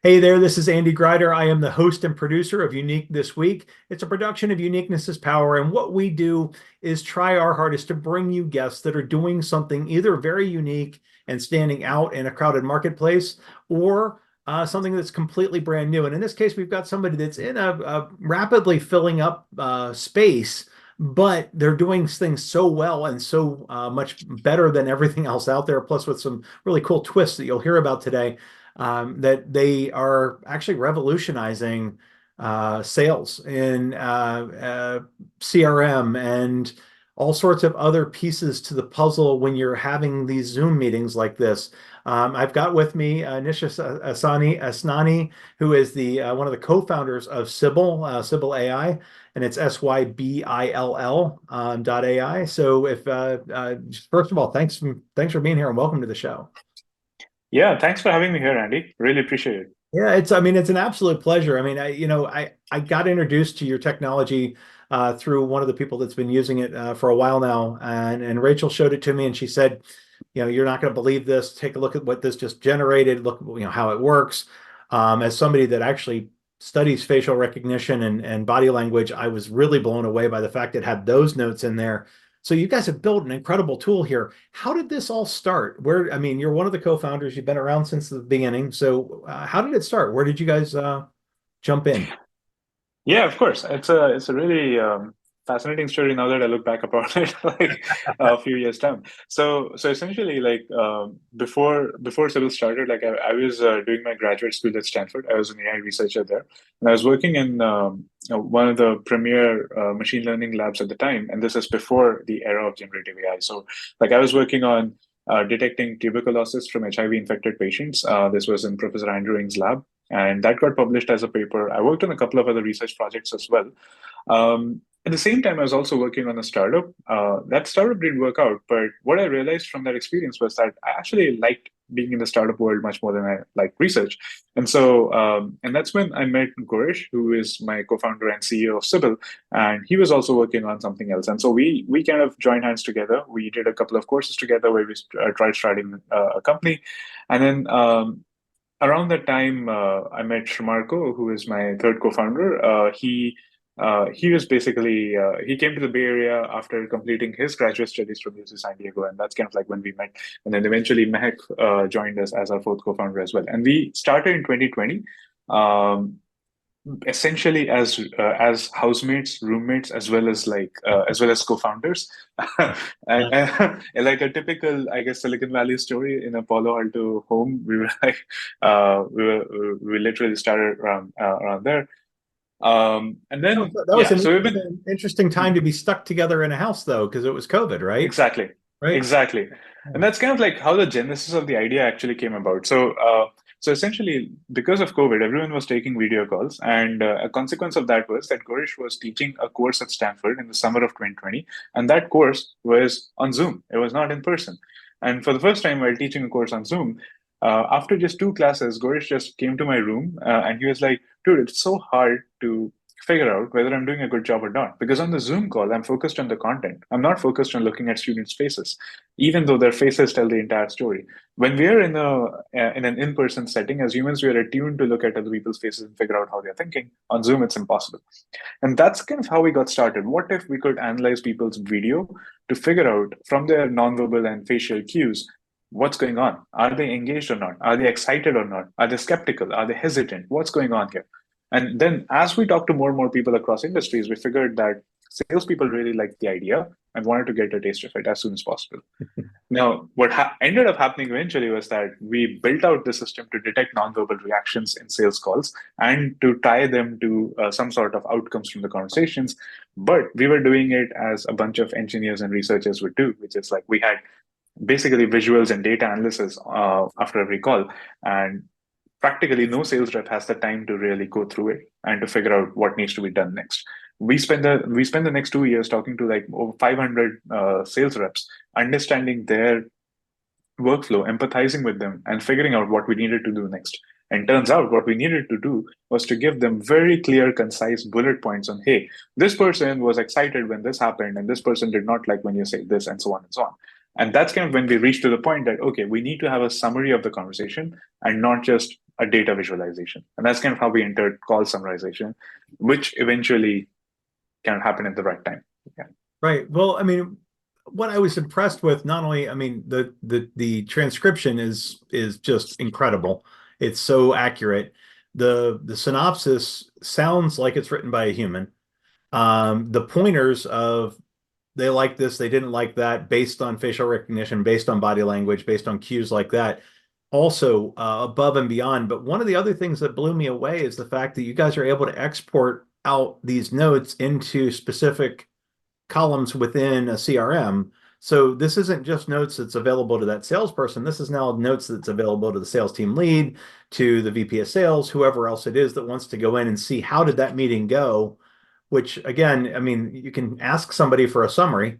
Hey there, this is Andy Grider. I am the host and producer of Unique This Week. It's a production of Uniqueness is Power, and what we do is try our hardest to bring you guests that are doing something either very unique and standing out in a crowded marketplace, or something that's completely brand new. And in this case, we've got somebody that's in a rapidly filling up space, but they're doing things so well and so much better than everything else out there, plus with some really cool twists that you'll hear about today, that they are actually revolutionizing sales in CRM and all sorts of other pieces to the puzzle when you're having these Zoom meetings like this. I've got with me Nishit Asnani, who is the one of the co-founders of Sybil AI, and it's Sybill .ai. So if first of all, thanks for being here and welcome to the show. Yeah, thanks for having me here, Andy. Really appreciate it. Yeah, I mean, it's an absolute pleasure. I mean, I got introduced to your technology through one of the people that's been using it for a while now, and Rachel showed it to me, and she said, you're not going to believe this. Take a look at what this just generated. Look, how it works. As somebody that actually studies facial recognition and body language, I was really blown away by the fact it had those notes in there. So you guys have built an incredible tool here. How did this all start? I mean, you're one of the co-founders. You've been around since the beginning. So how did it start? Where did you guys jump in? Yeah, of course. It's a really fascinating story now that I look back upon it like a few years time. So essentially, like before Sybil started, like I was doing my graduate school at Stanford. I was an AI researcher there, and I was working in one of the premier machine learning labs at the time. And this is before the era of generative AI. So like I was working on detecting tuberculosis from HIV infected patients. This was in Professor Andrew Ng's lab, and that got published as a paper. I worked on a couple of other research projects as well. At the same time, I was also working on a startup. That startup didn't work out, but what I realized from that experience was that I actually liked being in the startup world much more than I like research. And that's when I met Gorish, who is my co-founder and CEO of Sybil, and he was also working on something else. And so we kind of joined hands together. We did a couple of courses together where we tried starting a company, and then around that time, I met Shmarko, who is my third co-founder. He was basically he came to the Bay Area after completing his graduate studies from UC San Diego, and that's kind of like when we met. And then eventually Mehak joined us as our fourth co-founder as well. And we started in 2020. Um, Essentially as housemates, roommates, as well as co-founders, and like a typical, I guess, Silicon Valley story in a Palo Alto home. We were like, we literally started around there, and then That was yeah. an So we've been interesting, interesting time to be stuck together in a house, though, because it was COVID, right? exactly, Right. exactly, and that's kind of like how the genesis of the idea actually came about. So essentially, because of COVID, everyone was taking video calls, and a consequence of that was that Gorish was teaching a course at Stanford in the summer of 2020, and that course was on Zoom. It was not in person. And for the first time while teaching a course on Zoom, after just two classes, Gorish just came to my room, and he was like, "Dude, it's so hard to figure out whether I'm doing a good job or not. Because on the Zoom call, I'm focused on the content. I'm not focused on looking at students' faces, even though their faces tell the entire story. When we are in an in-person setting, as humans, we are attuned to look at other people's faces and figure out how they're thinking. On Zoom, it's impossible. And that's kind of how we got started. What if we could analyze people's video to figure out from their nonverbal and facial cues what's going on? Are they engaged or not? Are they excited or not? Are they skeptical? Are they hesitant? What's going on here? And then as we talked to more and more people across industries, we figured that salespeople really liked the idea and wanted to get a taste of it as soon as possible. Now, what ended up happening eventually was that we built out the system to detect nonverbal reactions in sales calls and to tie them to some sort of outcomes from the conversations. But we were doing it as a bunch of engineers and researchers would do, which is like we had basically visuals and data analysis after every call. And practically no sales rep has the time to really go through it and to figure out what needs to be done next. We spend the next 2 years talking to like over 500 sales reps, understanding their workflow, empathizing with them, and figuring out what we needed to do next. And turns out what we needed to do was to give them very clear, concise bullet points on, hey, this person was excited when this happened, and this person did not like when you say this, and so on and so on. And that's kind of when we reached to the point that, okay, we need to have a summary of the conversation and not just a data visualization. And that's kind of how we entered call summarization, which eventually kind of happened at the right time. Yeah. Right. Well, I mean, what I was impressed with, not only, I mean, the transcription is just incredible. It's so accurate. The synopsis sounds like it's written by a human. The pointers of they like this, they didn't like that, based on facial recognition, based on body language, based on cues like that, also above and beyond. But one of the other things that blew me away is the fact that you guys are able to export out these notes into specific columns within a CRM. So this isn't just notes that's available to that salesperson. This is now notes that's available to the sales team lead, to the VP of sales, whoever else it is that wants to go in and see how did that meeting go, which again, I mean, you can ask somebody for a summary,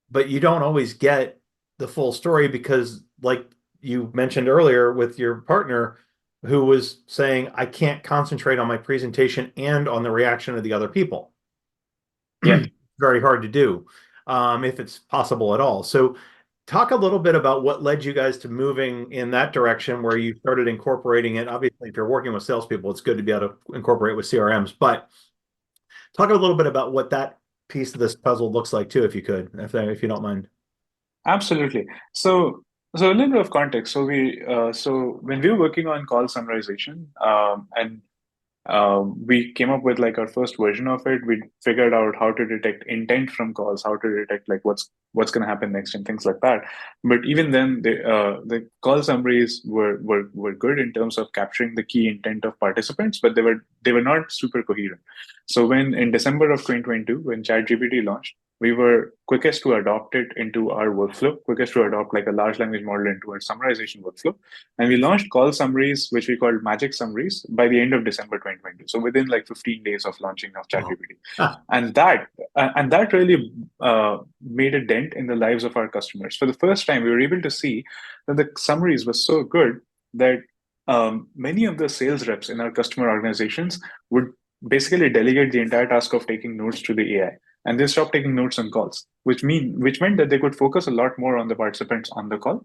but you don't always get the full story because, like you mentioned earlier with your partner who was saying, I can't concentrate on my presentation and on the reaction of the other people. Yeah. Very hard to do, if it's possible at all. So talk a little bit about what led you guys to moving in that direction where you started incorporating it. Obviously, if you're working with salespeople, it's good to be able to incorporate with CRMs, but talk a little bit about what that piece of this puzzle looks like too, if you could, if you don't mind. Absolutely. So a little bit of context. So when we were working on call summarization, and we came up with like our first version of it. We figured out how to detect intent from calls, how to detect like what's going to happen next, and things like that. But even then, the call summaries were good in terms of capturing the key intent of participants, but they were not super coherent. So when in December of 2022, when ChatGPT launched, we were quickest to adopt it into our workflow, quickest to adopt like a large language model into our summarization workflow. And we launched call summaries, which we called magic summaries, by the end of December 2022. So within like 15 days of launching of Wow. ChatGPT. And that really made a dent in the lives of our customers. For the first time, we were able to see that the summaries were so good that many of the sales reps in our customer organizations would basically delegate the entire task of taking notes to the AI, and they stopped taking notes on calls, which meant that they could focus a lot more on the participants on the call.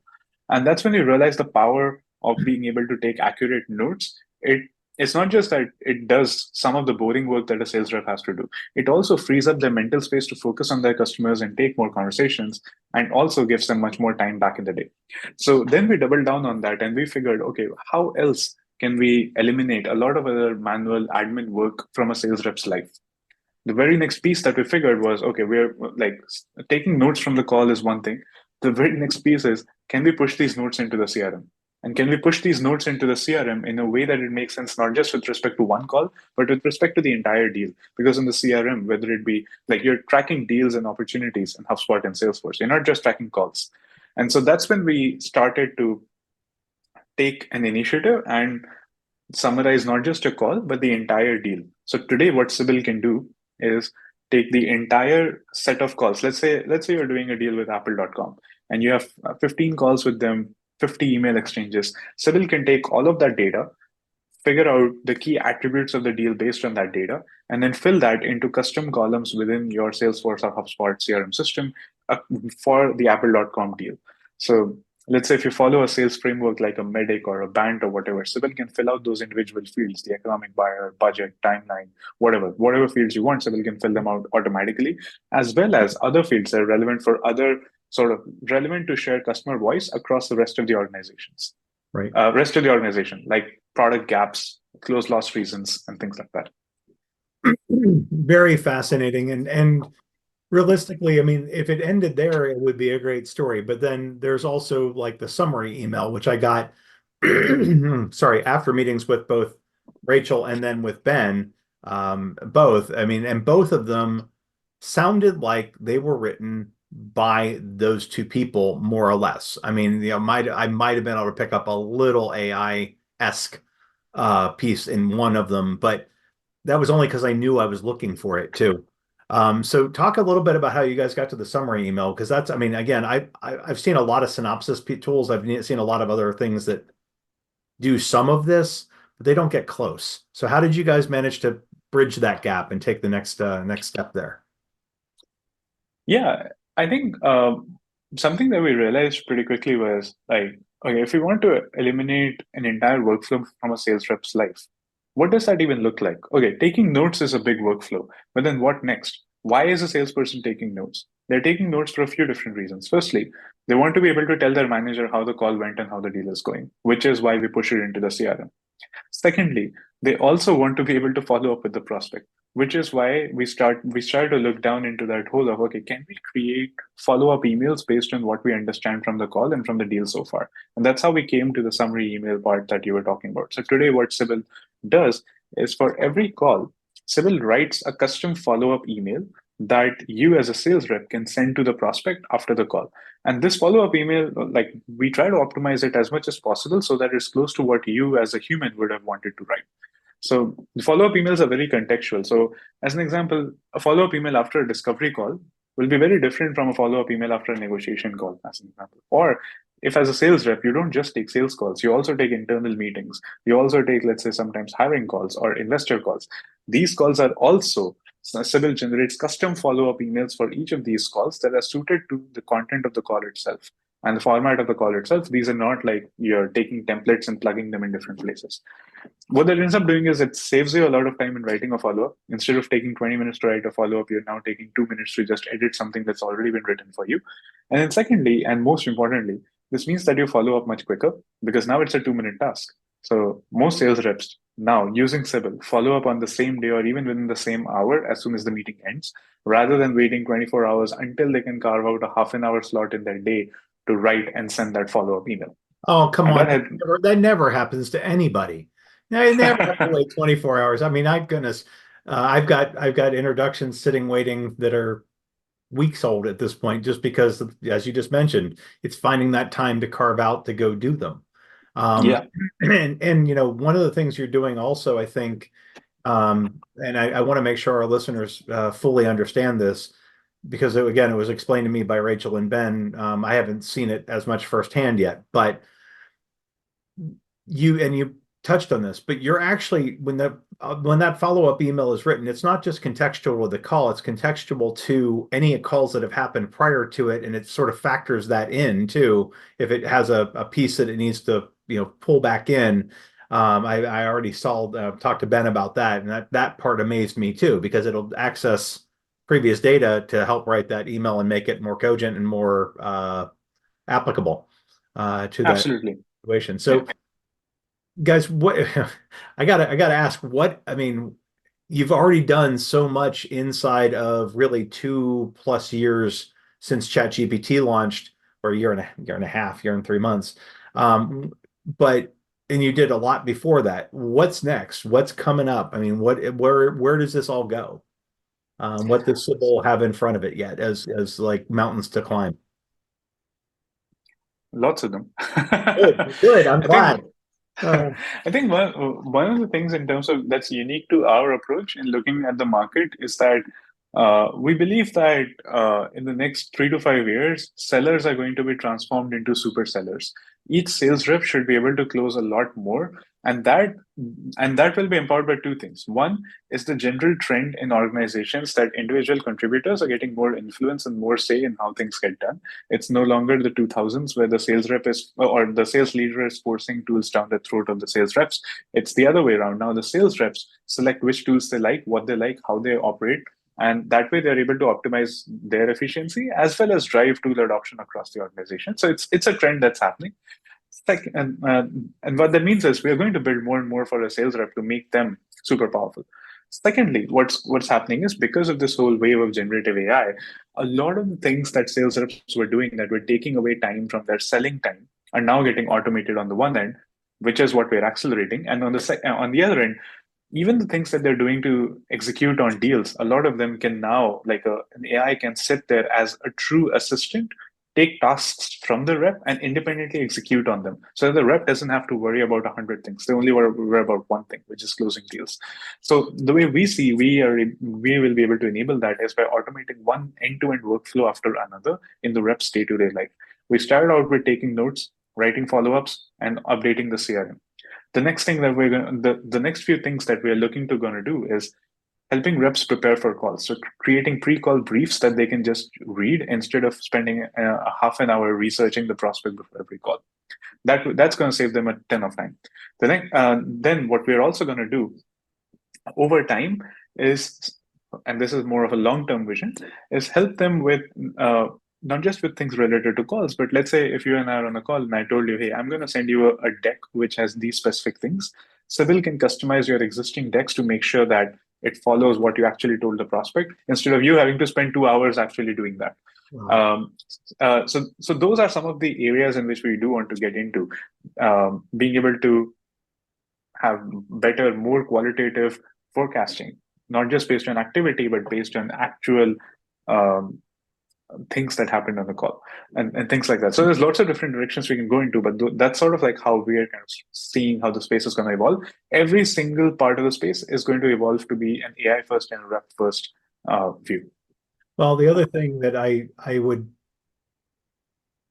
And that's when we realized the power of being able to take accurate notes. It's not just that it does some of the boring work that a sales rep has to do. It also frees up their mental space to focus on their customers and take more conversations, and also gives them much more time back in the day. So then we doubled down on that and we figured, okay, how else can we eliminate a lot of other manual admin work from a sales rep's life? The very next piece that we figured was, okay, we're like taking notes from the call is one thing. The very next piece is, can we push these notes into the CRM? And can we push these notes into the CRM in a way that it makes sense, not just with respect to one call, but with respect to the entire deal? Because in the CRM, whether it be like you're tracking deals and opportunities in HubSpot and Salesforce, you're not just tracking calls. And so that's when we started to take an initiative and summarize not just a call, but the entire deal. So today, what Sybil can do is take the entire set of calls. Let's say you're doing a deal with Apple.com and you have 15 calls with them, 50 email exchanges. Sybil can take all of that data, figure out the key attributes of the deal based on that data, and then fill that into custom columns within your Salesforce or HubSpot CRM system for the Apple.com deal. So let's say if you follow a sales framework like a Medic or a Bant or whatever, Sybil can fill out those individual fields, the economic buyer, budget, timeline, whatever fields you want, Sybil can fill them out automatically, as well as other fields that are relevant for other sort of relevant to share customer voice across the rest of the organizations Right. rest of the organization, like product gaps, close loss reasons, and things like that. Very fascinating. And realistically, I mean, if it ended there, it would be a great story. But then there's also like the summary email, which I got, sorry, after meetings with both Rachel and then with Ben, both. I mean, and both of them sounded like they were written by those two people, more or less. I mean, I might have been able to pick up a little AI-esque piece in one of them, but that was only because I knew I was looking for it too. So talk a little bit about how you guys got to the summary email, because that's, I mean, again, I've seen a lot of synopsis tools. I've seen a lot of other things that do some of this, but they don't get close. So how did you guys manage to bridge that gap and take the next step there? Yeah, I think something that we realized pretty quickly was like Okay, if we want to eliminate an entire workflow from a sales rep's life, what does that even look like? Okay, taking notes is a big workflow, but then what next? Why is a salesperson taking notes? They're taking notes for a few different reasons. Firstly, they want to be able to tell their manager how the call went and how the deal is going, which is why we push it into the CRM. Secondly, they also want to be able to follow up with the prospect, which is why we start to look down into that hole of, okay, can we create follow-up emails based on what we understand from the call and from the deal so far? And that's how we came to the summary email part that you were talking about. So today what Sybil does is for every call, Sybil writes a custom follow-up email that you as a sales rep can send to the prospect after the call. And this follow-up email, like we try to optimize it as much as possible so that it's close to what you as a human would have wanted to write. So the follow-up emails are very contextual. So as an example, a follow-up email after a discovery call will be very different from a follow-up email after a negotiation call, as an example. Or if as a sales rep, you don't just take sales calls, you also take internal meetings. You also take, let's say, sometimes hiring calls or investor calls. These calls are also Sybil generates custom follow-up emails for each of these calls that are suited to the content of the call itself and the format of the call itself. These are not like you're taking templates and plugging them in different places. What that ends up doing is it saves you a lot of time in writing a follow-up. Instead of taking 20 minutes to write a follow-up, you're now taking 2 minutes to just edit something that's already been written for you. And then secondly, and most importantly, this means that you follow up much quicker because now it's a 2-minute task. So most sales reps now using Sybil follow up on the same day or even within the same hour as soon as the meeting ends, rather than waiting 24 hours until they can carve out a half an hour slot in their day to write and send that follow-up email. Oh, come And on. that had That never happens to anybody. Now, you never have to wait 24 hours. I mean, my goodness, I've got introductions sitting waiting that are weeks old at this point, just because, as you just mentioned, it's finding that time to carve out to go do them. Um, yeah, and one of the things you're doing also, I think, and I want to make sure our listeners fully understand this, because again, it was explained to me by Rachel and Ben. I haven't seen it as much firsthand yet, but you touched on this, but you're actually when that follow-up email is written, it's not just contextual to the call, it's contextual to any calls that have happened prior to it, and it sort of factors that in too. If it has a piece that it needs to pull back in. I already saw talked to Ben about that, and that part amazed me too, because it'll access previous data to help write that email and make it more cogent and more applicable to that absolutely. situation. Yeah. So guys, what I gotta ask, what I mean, you've already done so much inside of really 2+ years since ChatGPT launched, or a year and a half, year and 3 months. Um, but and you did a lot before that. What's next? What's coming up? I mean, where does this all go? What does Sybil have in front of it yet as like mountains to climb? Lots of them. Good, good. I'm I think glad. Uh, I think one of the things in terms of that's unique to our approach in looking at the market is that we believe that in the next 3 to 5 years, sellers are going to be transformed into super sellers. Each sales rep should be able to close a lot more, and that will be empowered by two things. One is the general trend in organizations that individual contributors are getting more influence and more say in how things get done. It's no longer the 2000s where the sales rep is or the sales leader is forcing tools down the throat of the sales reps. It's the other way around. Now the sales reps select which tools they like, how they operate, and that way they're able to optimize their efficiency as well as drive tool adoption across the organization. So it's a trend that's happening. And what that means is we are going to build more and more for a sales rep to make them super powerful. Secondly, what's happening is because of this whole wave of generative AI, a lot of the things that sales reps were doing that were taking away time from their selling time are now getting automated on the one end, which is what we're accelerating. And on the other end, even the things that they're doing to execute on deals, a lot of them can now, an AI can sit there as a true assistant, take tasks from the rep and independently execute on them. So the rep doesn't have to worry about 100 things. They only worry about one thing, which is closing deals. So the way we see we will be able to enable that is by automating one end-to-end workflow after another in the rep's day-to-day life. We started out with taking notes, writing follow-ups, and updating the CRM. The next thing that we're going the next few things that we're looking to going to do is helping reps prepare for calls. So creating pre-call briefs that they can just read instead of spending a half an hour researching the prospect before every call. That's going to save them a ton of time. Then what we're also going to do over time is, and this is more of a long-term vision, is help them with not just with things related to calls, but let's say if you and I are on a call and I told you, hey, I'm going to send you a deck which has these specific things. Sybil can customize your existing decks to make sure that it follows what you actually told the prospect instead of you having to spend 2 hours actually doing that. Wow. So those are some of the areas in which we do want to get into, being able to have better, more qualitative forecasting, not just based on activity, but based on actual um, things that happened on the call and things like that. So there's lots of different directions we can go into, but that's sort of like how we are kind of seeing how the space is going to evolve. Every single part of the space is going to evolve to be an AI first and rep first view. Well, the other thing that I would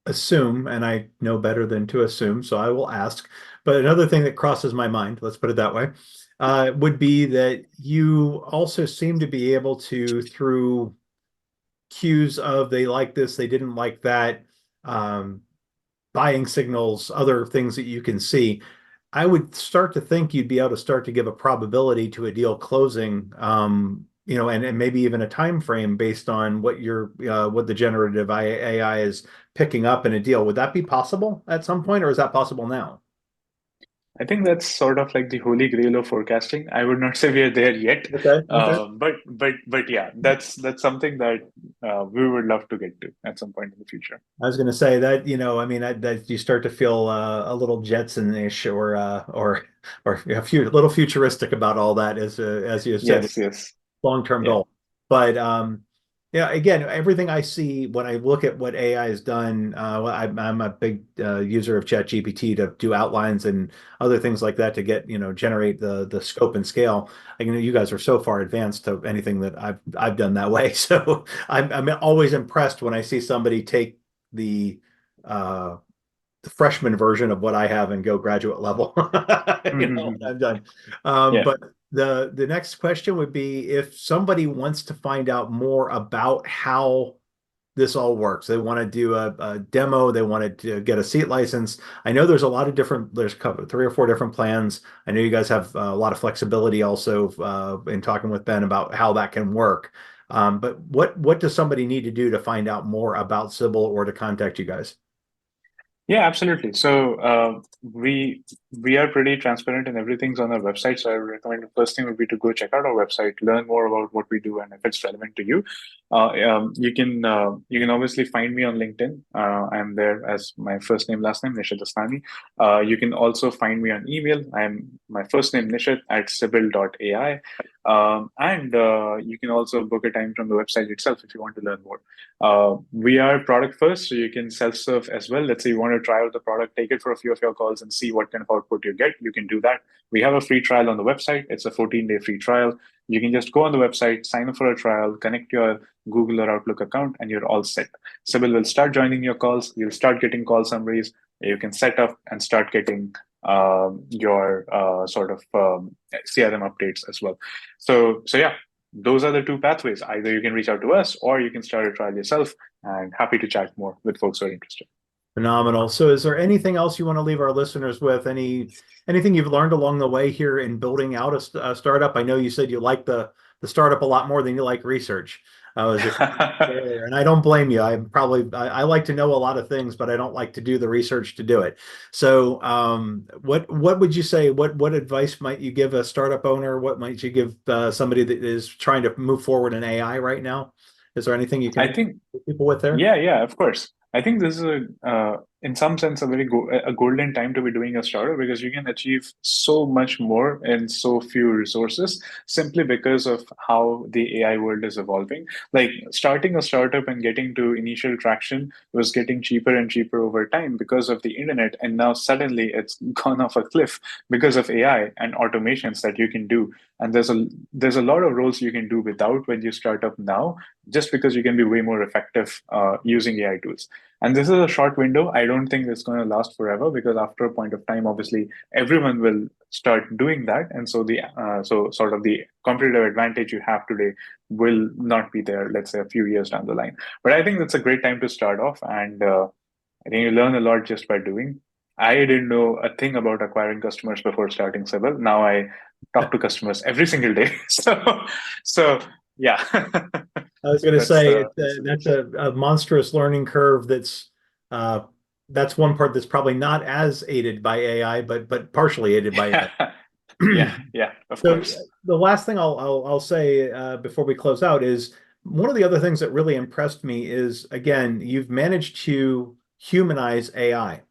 assume, and I know better than to assume, so I will ask, but another thing that crosses my mind, let's put it that way, would be that you also seem to be able to, through cues of they like this, they didn't like that, um, buying signals, other things that you can see, I would start to think you'd be able to start to give a probability to a deal closing, and maybe even a time frame based on what the generative AI is picking up in a deal. Would that be possible at some point, or is that possible now? I think that's sort of like the holy grail of forecasting. I would not say we are there yet, Okay. Okay. but yeah, that's something that we would love to get to at some point in the future. I was going to say that, I mean, that you start to feel a little Jetson-ish or a little futuristic about all that, as you said, Yes, yes, long-term yeah. goal. But yeah, again, everything I see when I look at what AI has done, well, I'm a big user of ChatGPT to do outlines and other things like that to generate the scope and scale. You guys are so far advanced to anything that I've done that way. So I'm always impressed when I see somebody take the uh, the freshman version of what I have and go graduate level. I'm done. Yeah. But the next question would be if somebody wants to find out more about how this all works. They want to do a demo. They want to get a seat license. I know there's a lot of there's three or four different plans. I know you guys have a lot of flexibility also in talking with Ben about how that can work. But what does somebody need to do to find out more about Sybil or to contact you guys? Yeah, absolutely. So we are pretty transparent and everything's on our website. So I would recommend the first thing would be to go check out our website, learn more about what we do, and if it's relevant to you, you can obviously find me on LinkedIn. I'm there as my first name, last name, Nishit Asnani. You can also find me on email. I'm my first name Nishit at Sybill.ai. And you can also book a time from the website itself if you want to learn more. We are product first, so you can self-serve as well. Let's say you want to try out the product, take it for a few of your calls and see what kind of output you get. You can do that. We have a free trial on the website. It's a 14-day free trial. You can just go on the website, sign up for a trial, connect your Google or Outlook account, and you're all set. Sybil will start joining your calls. You'll start getting call summaries. You can set up and start getting your sort of CRM updates as well. So yeah, those are the two pathways. Either you can reach out to us or you can start a trial yourself, and happy to chat more with folks who are interested. Phenomenal. So is there anything else you want to leave our listeners with? Anything you've learned along the way here in building out a startup? I know you said you like the startup a lot more than you like research. As you earlier, and I don't blame you. I like to know a lot of things, but I don't like to do the research to do it. So what would you say? What advice might you give a startup owner? What might you give somebody that is trying to move forward in AI right now? Is there anything you I can think help people with there? Yeah, of course. I think this is in some sense, a a golden time to be doing a startup because you can achieve so much more in so few resources simply because of how the AI world is evolving. Like starting a startup and getting to initial traction was getting cheaper and cheaper over time because of the internet, and now suddenly it's gone off a cliff because of AI and automations that you can do. And there's a lot of roles you can do without when you start up now just because you can be way more effective using AI tools. And this is a short window. I don't think it's going to last forever because after a point of time, obviously, everyone will start doing that, and so so sort of the competitive advantage you have today will not be there. Let's say a few years down the line. But I think that's a great time to start off, and I think you learn a lot just by doing. I didn't know a thing about acquiring customers before starting Sybil. Now I talk to customers every single day. So yeah, I was going to that's say that's the that's case. a monstrous learning curve. Uh, that's one part that's probably not as aided by AI, but partially aided by Yeah, AI. yeah, yeah. Of So course. the last thing I'll say before we close out is one of the other things that really impressed me is again you've managed to humanize AI,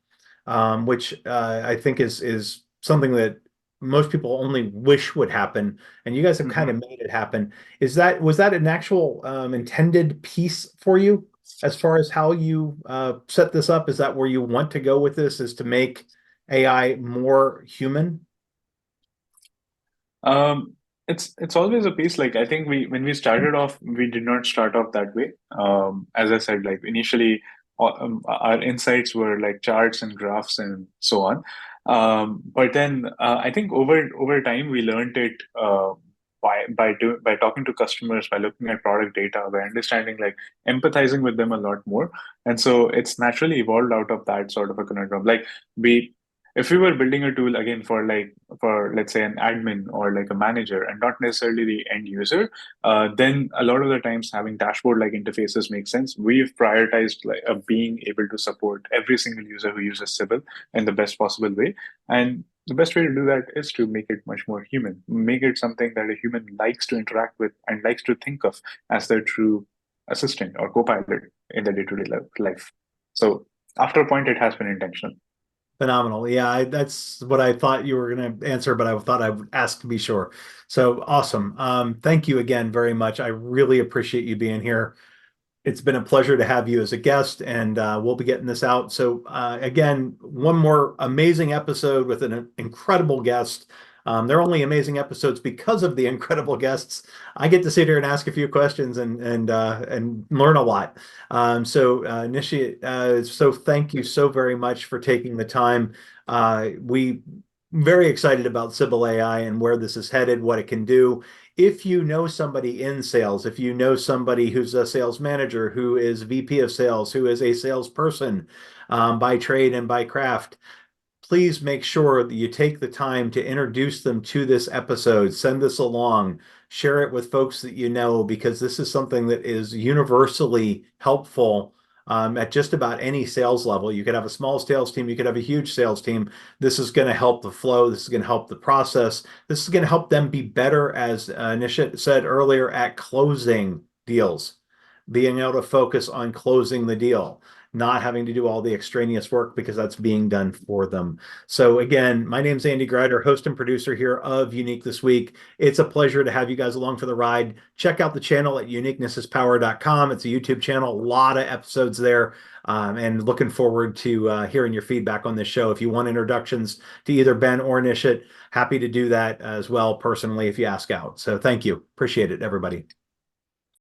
which I think is something that most people only wish would happen, and you guys have kind Mhm. of made it happen. Was that an actual intended piece for you as far as how you set this up? Is that where you want to go with this? Is to make AI more human? Um, it's always a piece. Like I think we when we started off, we did not start off that way. As I said, like initially, our insights were like charts and graphs and so on. But then I think over time we learned it by talking to customers, by looking at product data, by understanding like empathizing with them a lot more, and so it's naturally evolved out of that sort of a conundrum. Like we if we were building a tool again for let's say an admin or like a manager and not necessarily the end user, then a lot of the times having dashboard like interfaces makes sense. We've prioritized like being able to support every single user who uses Sybil in the best possible way, and the best way to do that is to make it much more human, make it something that a human likes to interact with and likes to think of as their true assistant or co-pilot in their day-to-day life. So after a point, it has been intentional. Phenomenal. Yeah, that's what I thought you were going to answer, but I thought I would ask to be sure. So awesome. Thank you again very much. I really appreciate you being here. It's been a pleasure to have you as a guest, and we'll be getting this out. So, again, one more amazing episode with an incredible guest. They're only amazing episodes because of the incredible guests. I get to sit here and ask a few questions and learn a lot. Nishi, so thank you so very much for taking the time. We very excited about Sybil AI and where this is headed, what it can do. If you know somebody in sales, if you know somebody who's a sales manager, who is VP of sales, who is a salesperson by trade and by craft, please make sure that you take the time to introduce them to this episode. Send this along, share it with folks that you know, because this is something that is universally helpful at just about any sales level. You could have a small sales team, you could have a huge sales team. This is going to help the flow, this is going to help the process, this is going to help them be better, as Nishit said earlier, at closing deals, being able to focus on closing the deal, not having to do all the extraneous work because that's being done for them. So again, my name's Andy Grider, host and producer here of Unique This Week. It's a pleasure to have you guys along for the ride. Check out the channel at uniquenessispower.com. It's a YouTube channel, a lot of episodes there. And looking forward to hearing your feedback on this show. If you want introductions to either Ben or Nishit, happy to do that as well personally if you ask out. So thank you. Appreciate it, everybody.